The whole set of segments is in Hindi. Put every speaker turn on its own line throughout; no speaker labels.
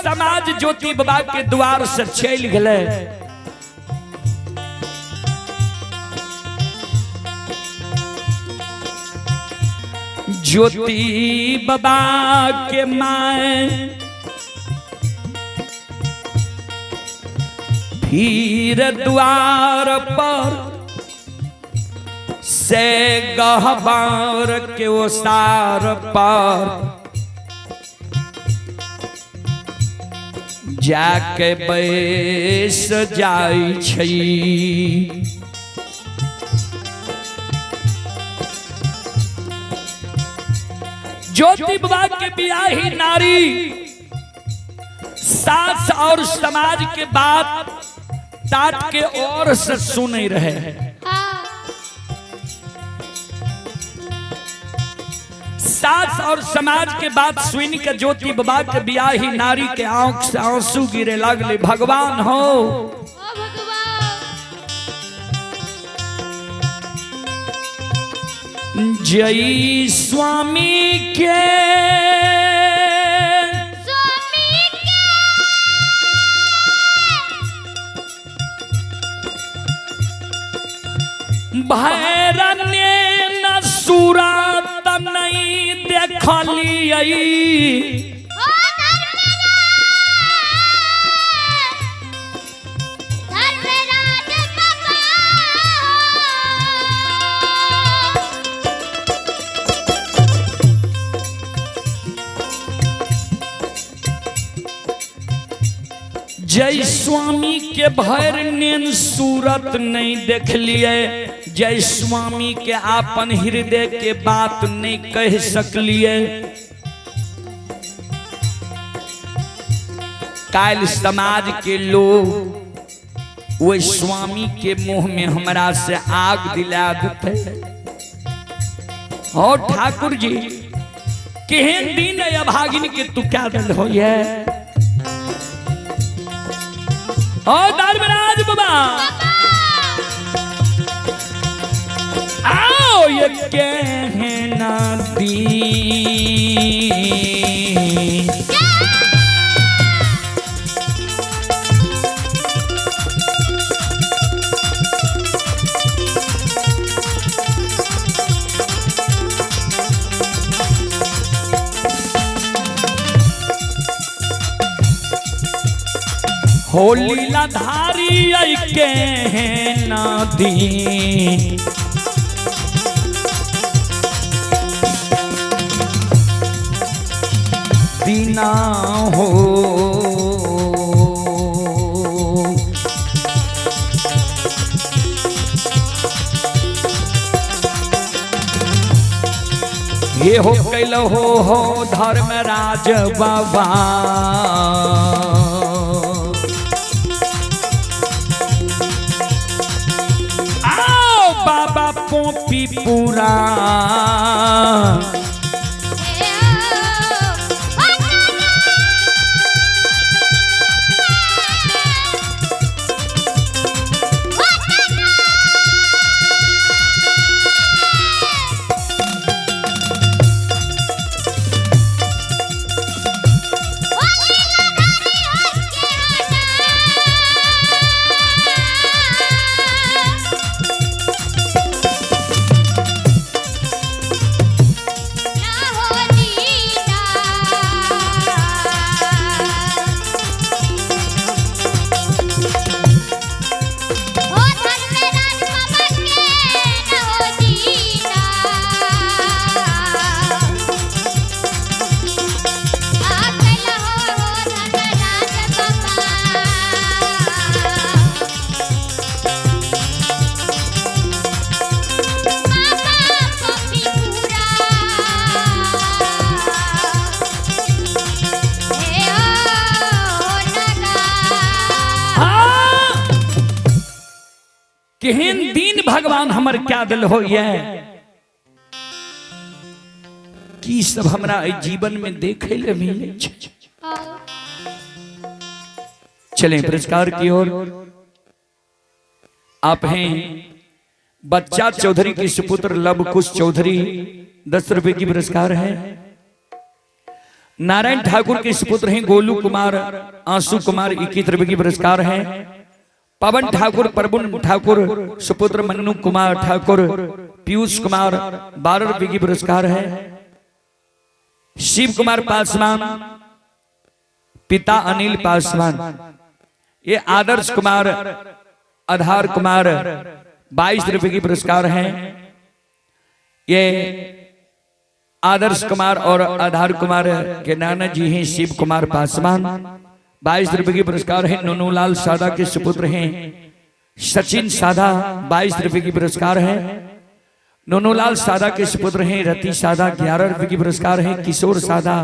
समाज ज्योति बाबा के द्वार से चल गए। ज्योति बाबा के माए फिर द्वार पर से गहबर के ओसार पर जाके बैस जाई छी। ज्योति बाबा के बियाही नारी सास और समाज के बात तात के और से सुन रहे हैं। सास और समाज के बात सुन के ज्योति बाबा के बियाही नारी के आंख से आंसू गिरे लगले। भगवान हो जय स्वामी के भैरने न सूरत नहीं देखलियै। जय स्वामी के भैर नेन सूरत नहीं देखलिए। जय स्वामी के आपन हृदय के बात नहीं कह सकलिए। काल समाज के लोग वो स्वामी के मुंह में हमरा से आग दिला देते। और ठाकुर जी केहन दिन अभागिन के तू क्या दल हो ये और धर्मराज बाबा आओ ये कहना दी हो लीलाधारी आई के नदी दीना हो ये हो कैल हो धर्मराज बाबा बाबा पोपी पूरा केहन दिन भगवान हमर क्या दिल हो ये की सब हमरा जीवन में देखे ले मिले। चलें पुरस्कार की ओर। आप हैं बच्चा चौधरी की सुपुत्र लव कुश चौधरी, 10 रुपए की पुरस्कार है। नारायण ठाकुर के सुपुत्र हैं गोलू कुमार, आंसू कुमार 21 रुपए की पुरस्कार है। पवन ठाकुर, प्रबुन ठाकुर सुपुत्र मन्नू कुमार ठाकुर, पीयूष कुमार 12 रुपए की पुरस्कार है। शिव कुमार पासवान, पिता अनिल पासवान। ये आदर्श कुमार, आधार कुमार 22 रुपए की पुरस्कार है। ये आदर्श कुमार और आधार कुमार के नाना जी हैं शिव कुमार पासवान, 22 रुपए की पुरस्कार है। नूनूलाल सादा के सुपुत्र हैं सचिन सादा, 22 रुपए की पुरस्कार है। नूनूलाल सादा के सुपुत्र हैं रति सादा, 11 रुपए की पुरस्कार है। किशोर सादा,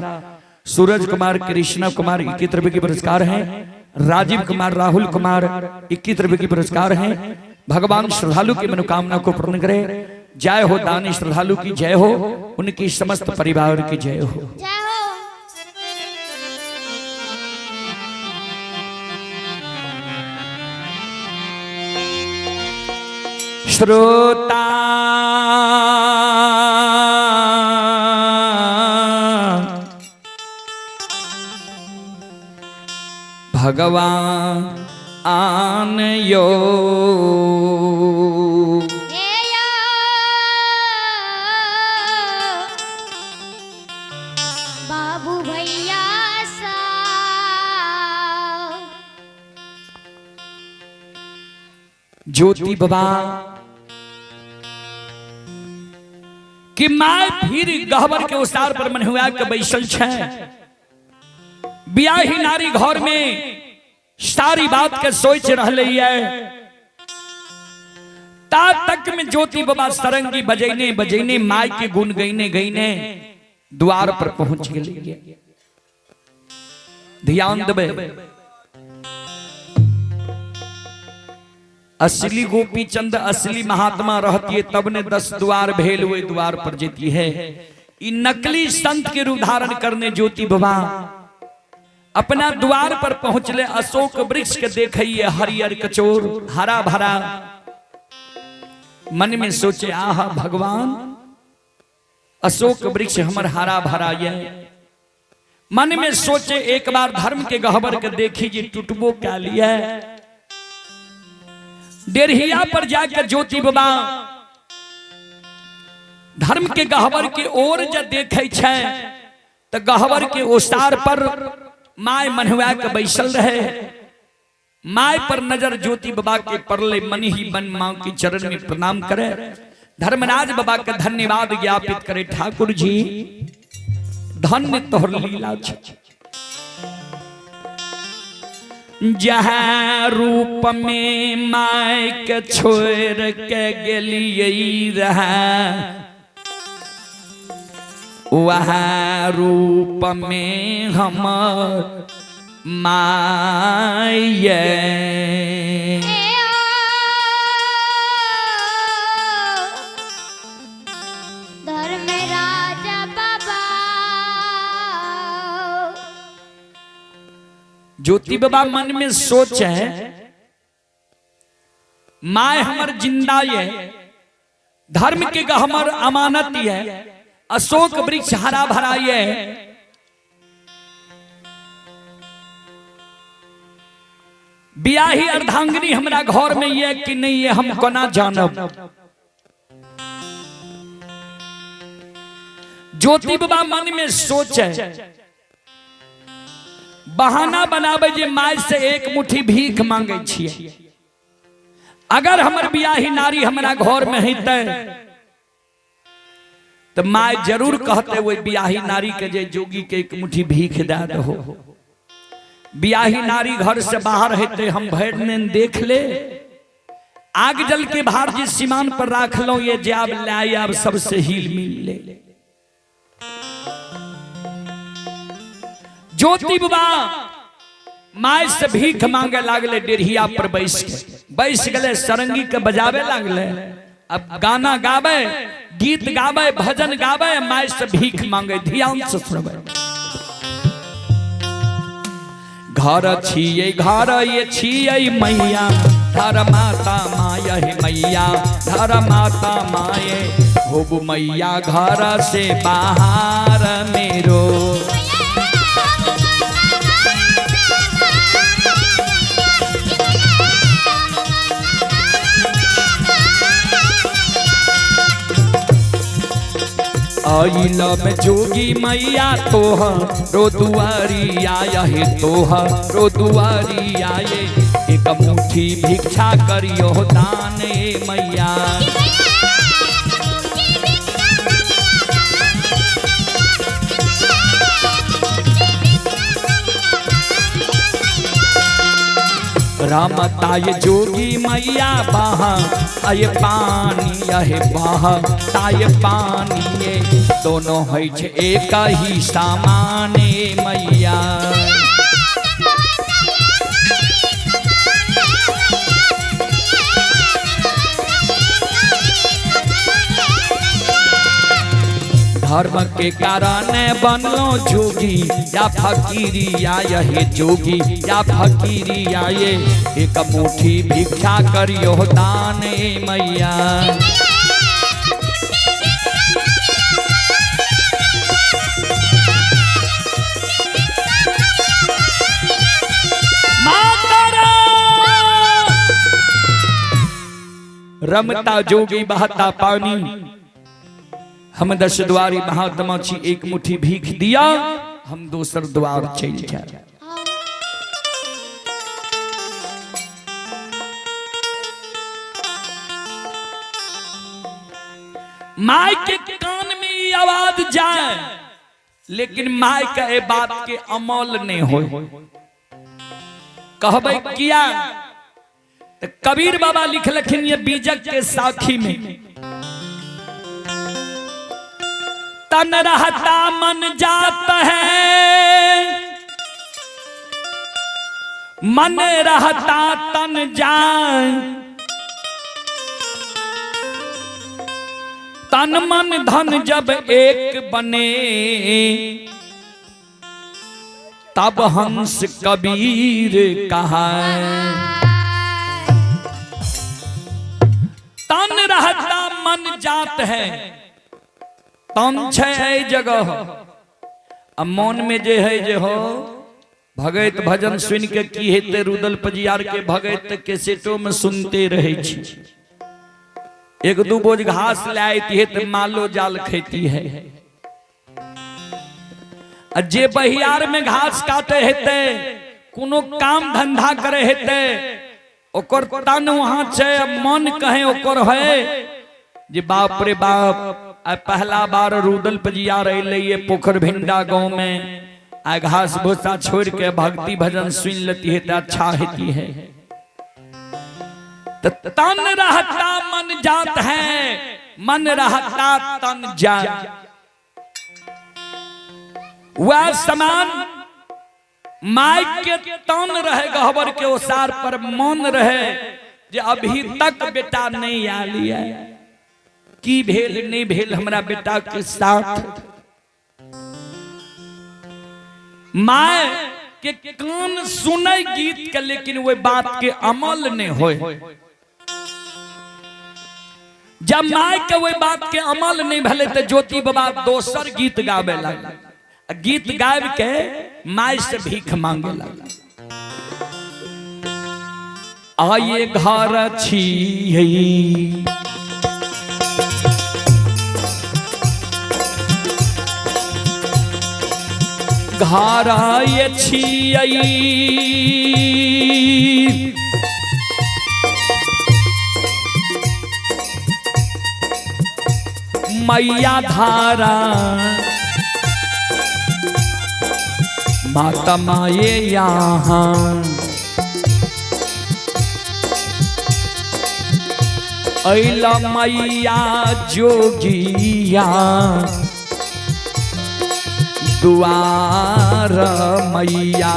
सूरज कुमार, कृष्णा कुमार 21 रुपए की पुरस्कार है। राजीव कुमार, राहुल कुमार 21 रुपए की पुरस्कार है। भगवान श्रद्धालु की मनोकामना को पूर्ण करे। जय हो दानी श्रद्धालु की जय हो, उनकी समस्त परिवार की जय हो। श्रोता भगवान आन यो
बाबू भैया सा
ज्योति बाबा कि माय फिर गहबर के उसार पर मन हुआ के बैसल छे। बियाही नारी घर में सारी बात के सोच रहले है। ता तक में ज्योति बाबा सरंगी बजैने बजैने माय के गुण गईने गईने द्वार पर पहुंच गए। ध्यान देबे, असली गोपी चंद असली महात्मा रहती है तब ने 10 द्वार भेल हुए द्वार पर जेती है। इ नकली संत के रूप धारण करने ज्योति बाबा अपना द्वार पर पहुंचले। अशोक वृक्ष के देखिए हरियर कचोर हरा भरा। मन में सोचे आह भगवान अशोक वृक्ष हमर हरा भरा ये। मन में सोचे एक बार धर्म के गहबर के देखी जी टूटबो क्या लिया। डेरहिया पर जाकर ज्योति बाबा धर्म के गहबर के ओर जब देखे छे तो गहबर के ओसार पर माय मनहुआ के बैसल रहे। माय पर नजर ज्योति बाबा के परले मन ही मन मां के चरण में प्रणाम करे। धर्मराज बाबा के धन्यवाद ज्ञापित करे। ठाकुर जी धन्य तोहर लीला छे। जहाँ रूप में माय के छोड़ के गेलिए रहा वहाँ रूप में हमर माये।
धर्मराज बाबा
ज्योति बाबा मन में सोचे माय हमर जिंदा ये, धर्म के हमर अमानत ये, अशोक वृक्ष हरा भरा ये। बियाही अर्धांगिनी हमरा घर में ये कि नहीं ये हम कोना जानब। ज्योति बाबा मन में सोचे बहाना बनावे जे माय से एक मुट्ठी भीख मांगे छिए। अगर हमर बियाही नारी हमरा घर में हेते तो माय जरूर कहते वो बियाही नारी के जे जोगी के एक मुट्ठी भीख दे दो। बियाही नारी घर से बाहर हेते हम भैर ने देख ले। आग जल के भार जी सीमान पर राख लो ये जाब लाए अब सबसे हिल मिल ले। ज्योति बाबा माय से भीख मांगे लागले। डेरहिया पर बैस गले सरंगी के बजावे लागले। अब गाना गावे, गीत गावे, भजन गावे, माय से भीख मांगे। ध्यान से सुनबे। घर छिए घर ये छिए मैया, धर माता माया हे मैया, धर माता माये होब मैया घर से बाहर मेरो। आइला में जोगी मैया तोहा रो दुआरी आया है तोहा रो दुआरी आए एक मुट्ठी भिक्षा करियो दान मैया। रामताय जोगी मैया बहा आये पानी आये बहा ताये पानी ये दोनों है छे एक ही सामान मैया। धर्म के कारण बनलो जोगी या फकीरी या यही जोगी या फकीरी आये एक मुट्ठी भिक्षा करियो दान मैया। रमता जोगी बहता पानी हम 10 द्वारी महात्मा छी एक मुट्ठी भीख दिया हम दोसर द्वार चल जाए। माय के कान में ये आवाज जाए लेकिन माय का ये बात के अमल नहीं हो कहबे किया तो कबीर बाबा लिखलखिन ये बीजक के साखी में तन रहता मन जात है मन रहता तन जाए तन मन धन जब एक बने तब हंस कबीर कहा। तन रहता मन जात है तन छे जगह अब मन में जे है जे हो भगत भजन सुन के की हेते रुदल पजियार के भगत के सेटो में सुनते रहे छी। एक दू बोझ घास लाए हेते मालो जाल खेती है जे बहियार में घास काटे हेते कोनो काम धंधा करे हेते ओकर तन वहां छे मन कहे ओकर है जे बाप रे बाप पहला बार रुदल पजिया रही पोखर भिंडा गांव में आ घास भूसा छोड़ के भक्ति भजन सुन लेती है तो अच्छा होती है। तो तन रहता मन जात है मन रहता तन जात वह समान माय के तन रहे गहबर के ओसार पर मन रहे जे अभी तक बेटा नहीं आ लिया की भेल नहीं भेल हमरा बेटा के साथ। माय के कान सुने गीत के लेकिन वो बात के अमल नहीं होए। जब माय के वो बात के अमल नहीं भले तो ज्योति बाबा दोसर गीत गावे लगा गीत गाय के माय से भीख मांगे लगा। आये घर छी घर आये छियै मैया धारा माता माये यहाँ ऐला मैया जोगिया दुआर मैया।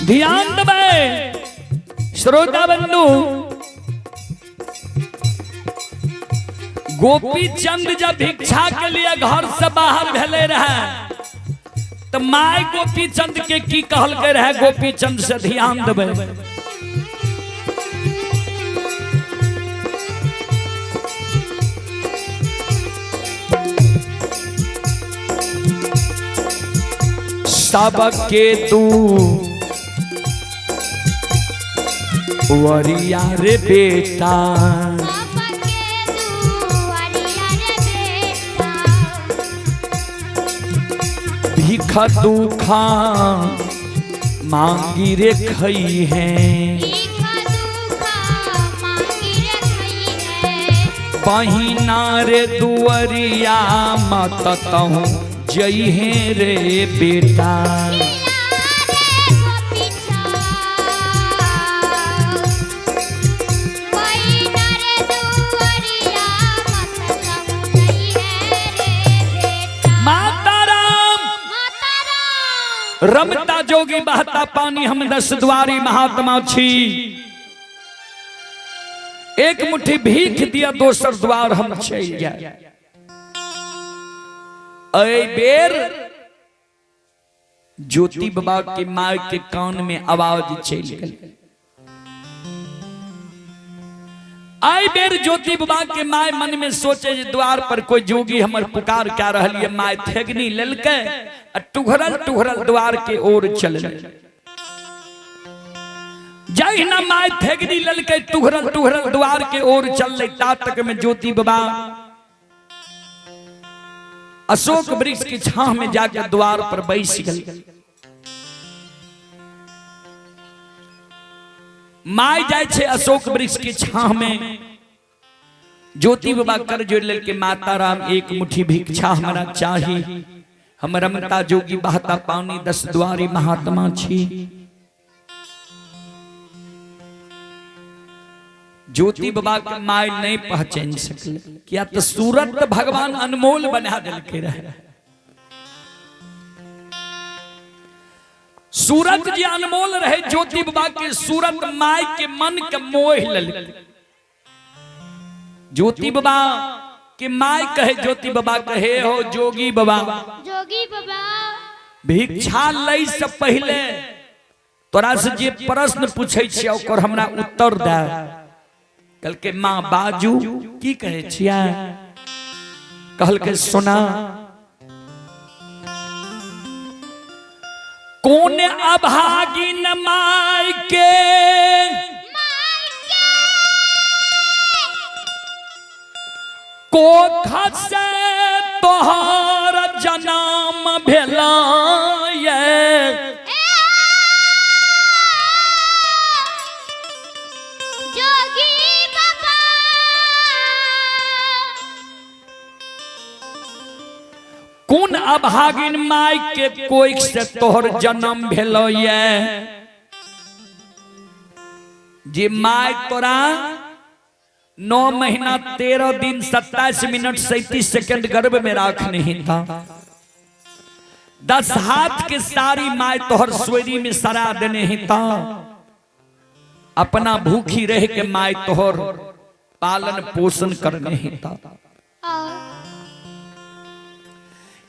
ध्यान दबाए श्रोता बंधु गोपी चंद जब भिक्षा के लिए घर से बाहर भेले रहे तो माय गोपी चंद के की कहल के रहे गोपी चंद से ध्यान देवे। सबके तू वरिया रे बेटा, भीख दुखा मांगी रे खई है, बहिना रे दुअरिया मत कहूँ जई है रे बेटा। रमता जोगी बहता पानी हम 10 द्वारी महात्मा छी, एक मुट्ठी भीख दिया दोसर द्वार हम चल जाए। अय बेर ज्योति बाबा के माय के कान में आवाज चल गई। आई बेर ज्योति बाबा के माय मन में सोचे जे द्वार पर कोई जोगी हमर पुकार क्या रहलिए। माय थेगनी ललके टुघरल टुघरल द्वार के ओर चल जाहि ना माय थेगनी ललके टुघरल टुघरल द्वार के ओर चल ता तक में ज्योति बाबा अशोक वृक्ष की छाह में जाकर द्वार पर बैठ गए। माय जाय छे अशोक वृक्ष की छाह में, ज्योति बाबा कर जोड़ लेके माता राम एक मुट्ठी भिक्षा हमरा चाही, हम रमता जोगी बहता पानी 10 द्वारी महात्मा छी। ज्योति बाबा के माय नहीं पहचान सकले, क्या तो सूरत भगवान अनमोल बना दिलके रहे। सूरत जी अनमोल रहे, ज्योति बाबा के सूरत माय के मन के मोह लल। ज्योति बाबा के माय कहे, ज्योति बाबा कहे हो जोगी बाबा,
जोगी बाबा
भिक्षा लई से पहले तोरा से जे प्रश्न पूछे छिया ओकर हमरा उत्तर दे। कल के माँ बाजू की कहे छिया, कहल के सुना, कौन अभागिन माय के कोख से तोहर जन्म भेला
जोगी बाबा,
कौन अभागिन माय के कोख से तोहर जन्म भेलो जे माय तोरा 9 महीना 13 दिन 27 मिनट 37 सेकंड गर्भ में राख नहीं था। 10 हाथ के सारी माय तोहर सोरी में सरा देने ही था। अपना भूखी रह के माय तोहर पालन पोषण करने ही था।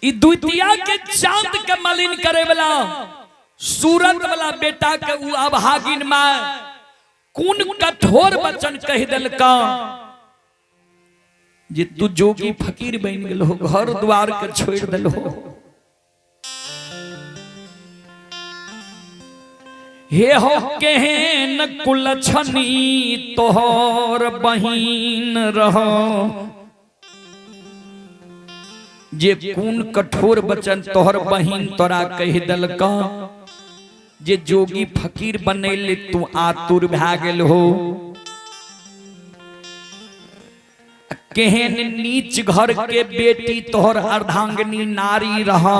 द्वितीया के चांद के मलिन करे वाला सूरत वाला बेटा के उ अभागिन माय कौन कठोर वचन कह दिलका जे तू जोगी फकीर बन गेलो, घर द्वार के छोड़ दिलो। हे हो केहन कुलछनी तोहर बहिन रहो, जे कौन कठोर वचन तोहर बहिन तोरा कह दिलका जे जोगी फकीर बनैले तू आतुर भा गेल हो। केहन नीच घर के बेटी तोहर अर्धांगिनी नारी रहा,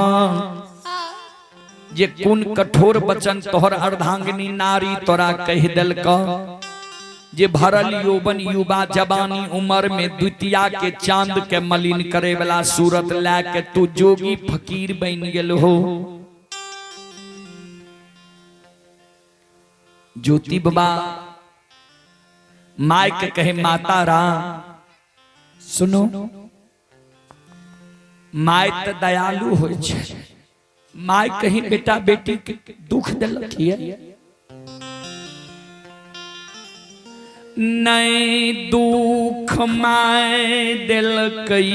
जे कौन कठोर वचन तोहर अर्धांगिनी नारी तोरा कह दिलका जे भरल यौवन युवा जवानी उम्र में द्वितीया के चांद के मलिन करे वाला सूरत ला के तू जोगी फकीर बन गेल हो। ज्योति बाबा माय के कहे, माता राम सुनो, माय तो दयालु हो छे। माय कहीं बेटा बेटी के दुख दिलक नहीं, दुख माय दिलकई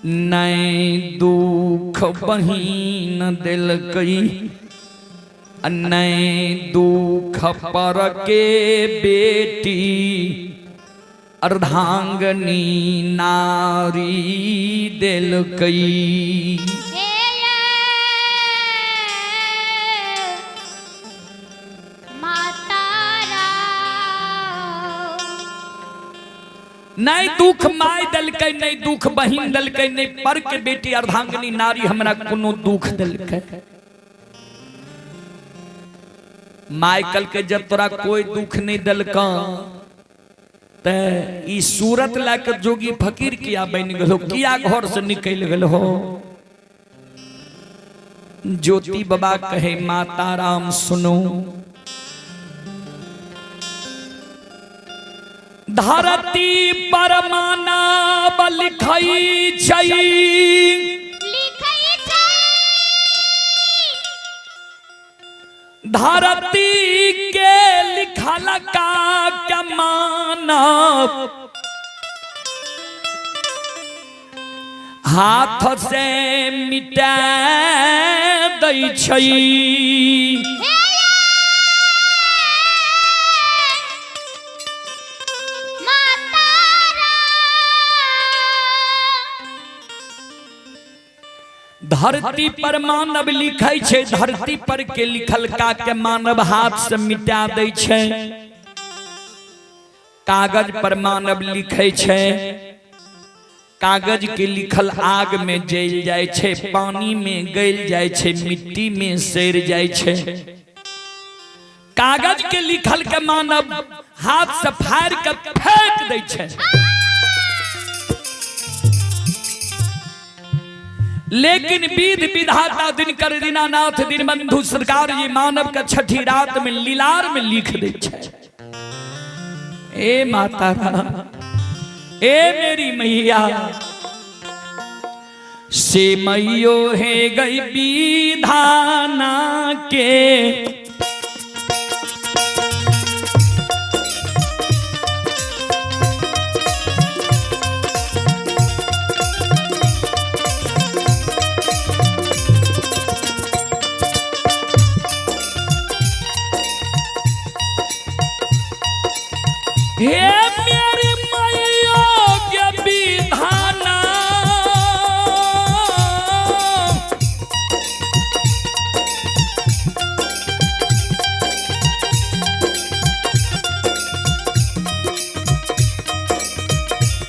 नहीं दुख बहिन दिलकई, नहीं दुख पर के बेटी, अर्धांगनी नारी दिलकई। नहीं दुख माय दलकै, नहीं दुख बहिन दलकै, नहीं पर के बेटी अर्धांगनी नारी हमरा कोनो दुख दलकै। माय कल के जब तोरा कोई दुख नहीं दलका ते ई सूरत लाके जोगी फकीर किया बन गलो, किया घर से निकल गलो हो। ज्योति बाबा कहे माता राम सुनो, धरती पर मानव लिखई छै, धरती के लिखल का क्या मानव, हाथ से मिटा दै छै। धरती पर मानव लिखै छै, धरती पर के लिखल का के मानव हाथ से मिटा दै छै। कागज पर मानव लिखै छै, कागज के लिखल आग में जल जाय छै, पानी में गल जाय छै, मिट्टी में सड़ जाय छै। कागज के लिखल के मानव हाथ से फाड़ के फेंक दै छै। लेकिन विध विधाता दिनकर दीनानाथ दीनबंधु सरकार ये मानव का छठी रात में लीलार में लिख दे छै। ए माता राम, ए मेरी मैया, से मैयो है गई विधाना के, हे मेरी मैया के विधाना,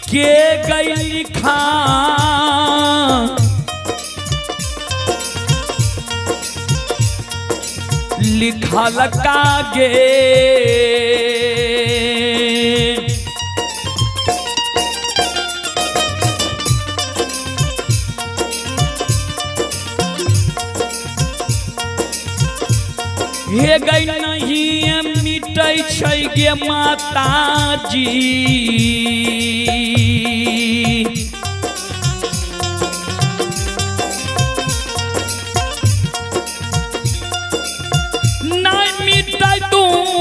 के गई लिखा लिखल कागे, हे गई नहीं मिटै छै गे माता जी, नहीं मिटै दुख